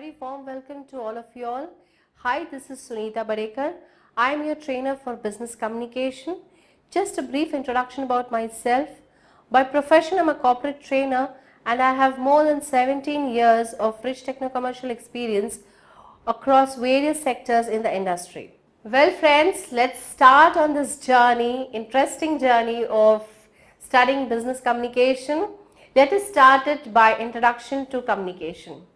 very warm welcome to all of you all. Hi, this is Sunita Badekar. I am your trainer for business communication. Just a brief introduction about myself. By profession, I am a corporate trainer and I have more than 17 years of rich techno-commercial experience across various sectors in the industry. Well friends, let's start on this journey, interesting journey of studying business communication. Let us start it by introduction to communication.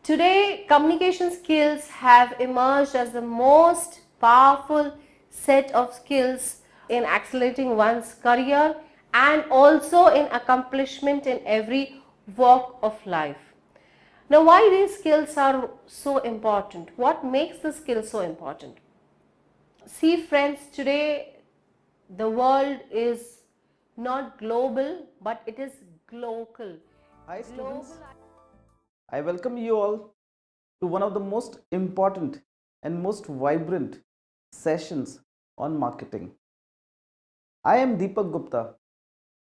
Today, communication skills have emerged as the most powerful set of skills in accelerating one's career and also in accomplishment in every walk of life. Now, why these skills are so important? What makes the skills so important? See friends, today the world is not global but it is global. Hi students, I welcome you all to one of the most important and most vibrant sessions on marketing. I am Deepak Gupta,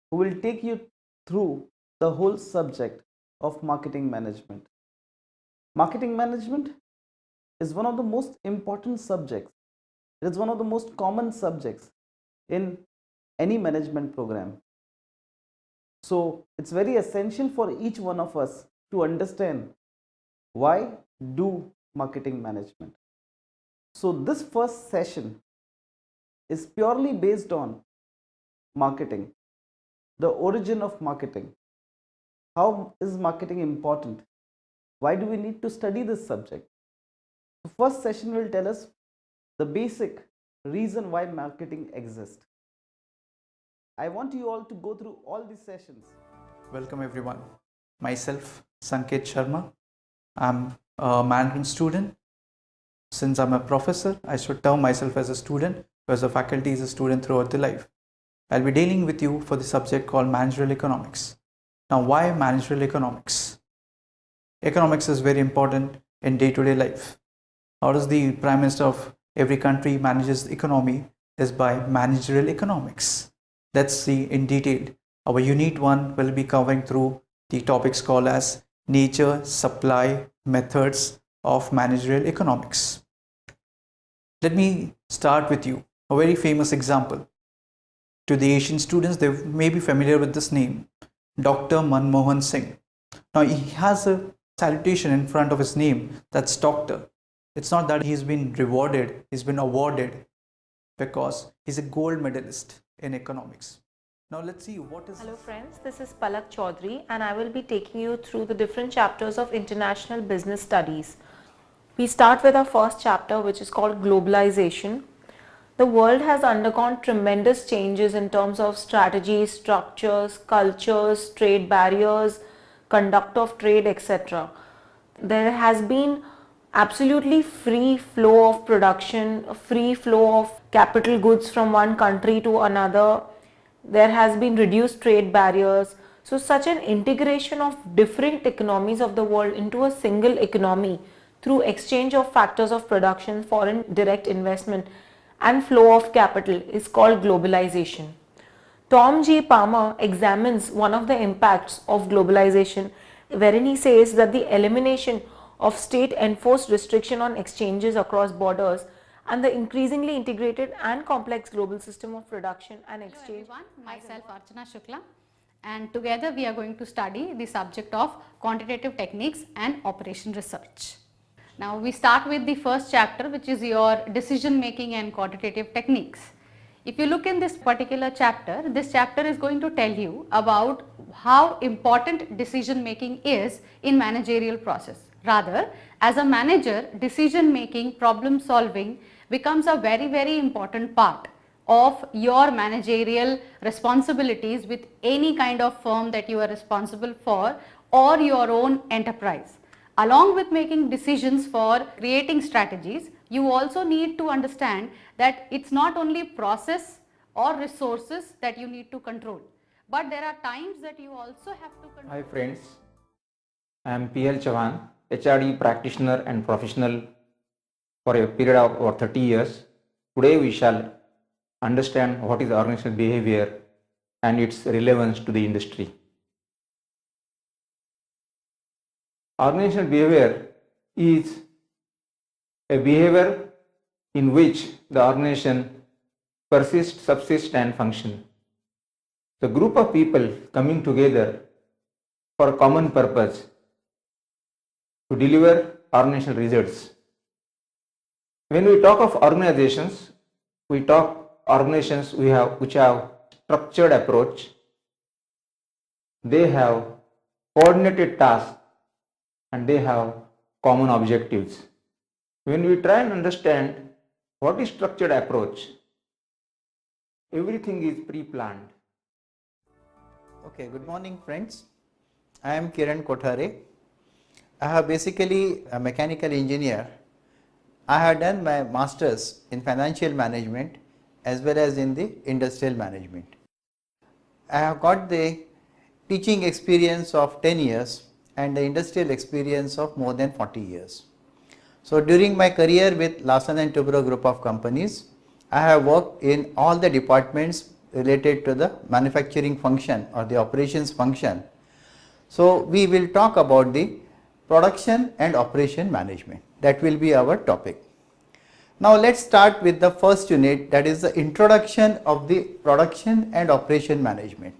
who will take you through the whole subject of marketing management. Marketing management is one of the most important subjects. It is one of the most common subjects in any management program. So it's very essential for each one of us to understand why do marketing management. So this first session is purely based on marketing, the origin of marketing. How is marketing important? Why do we need to study this subject? The first session will tell us the basic reason why marketing exists. I want you all to go through all these sessions. Welcome everyone. Myself, Sanket Sharma. I'm a management student. Since I'm a professor, I should term myself as a student because the faculty is a student throughout the life. I'll be dealing with you for the subject called managerial economics. Now, why managerial economics? Economics is very important in day-to-day life. How does the Prime Minister of every country manages the economy is by managerial economics. Let's see in detail. Our unit 1 will be covering through the topics called as nature, supply, methods of managerial economics. Let me start with you a very famous example. To the Asian students, they may be familiar with this name, Dr. Manmohan Singh. Now he has a salutation in front of his name, that's doctor. It's not that he's been rewarded, he's been awarded because he's a gold medalist in economics. Now let's see what is... Hello friends, this is Palak Chaudhary and I will be taking you through the different chapters of international business studies. We start with our first chapter, which is called globalization. The world has undergone tremendous changes in terms of strategies, structures, cultures, trade barriers, conduct of trade, etc. There has been absolutely free flow of production, free flow of capital goods from one country to another. There has been reduced trade barriers. So such an integration of different economies of the world into a single economy through exchange of factors of production, foreign direct investment and flow of capital is called globalization. Tom G. Palmer examines one of the impacts of globalization wherein he says that the elimination of state enforced restriction on exchanges across borders and the increasingly integrated and complex global system of production and exchange. Hello everyone, myself Archana Shukla, and together we are going to study the subject of quantitative techniques and operation research. Now we start with the first chapter, which is your decision making and quantitative techniques. If you look in this particular chapter, this chapter is going to tell you about how important decision making is in managerial process. Rather, as a manager, decision making, problem solving becomes a very important part of your managerial responsibilities with any kind of firm that you are responsible for or your own enterprise. Along with making decisions for creating strategies, you also need to understand that it's not only process or resources that you need to control, but there are times that you also have to control. Hi friends, I am PL Chavan, HRD practitioner and professional for a period of over 30 years. Today we shall understand what is organizational behavior and its relevance to the industry. Organizational behavior is a behavior in which the organization persists, subsists and function. The group of people coming together for a common purpose to deliver organizational results. When we talk of organizations, we talk organizations which have structured approach, they have coordinated tasks and they have common objectives. When we try and understand what is structured approach, everything is pre-planned. Okay, good morning friends. I am Kiran Kothare. I have basically a mechanical engineer. I have done my masters in financial management as well as in the industrial management. I have got the teaching experience of 10 years and the industrial experience of more than 40 years. So during my career with Larsen & Toubro group of companies, I have worked in all the departments related to the manufacturing function or the operations function. So we will talk about the production and operation management. That will be our topic. Now let's start with the first unit, that is the introduction of the production and operation management.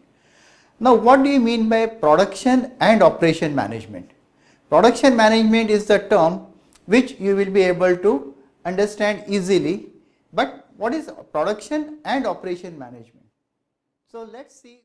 Now what do you mean by production and operation management? Production management is the term which you will be able to understand easily, but what is production and operation management? So let's see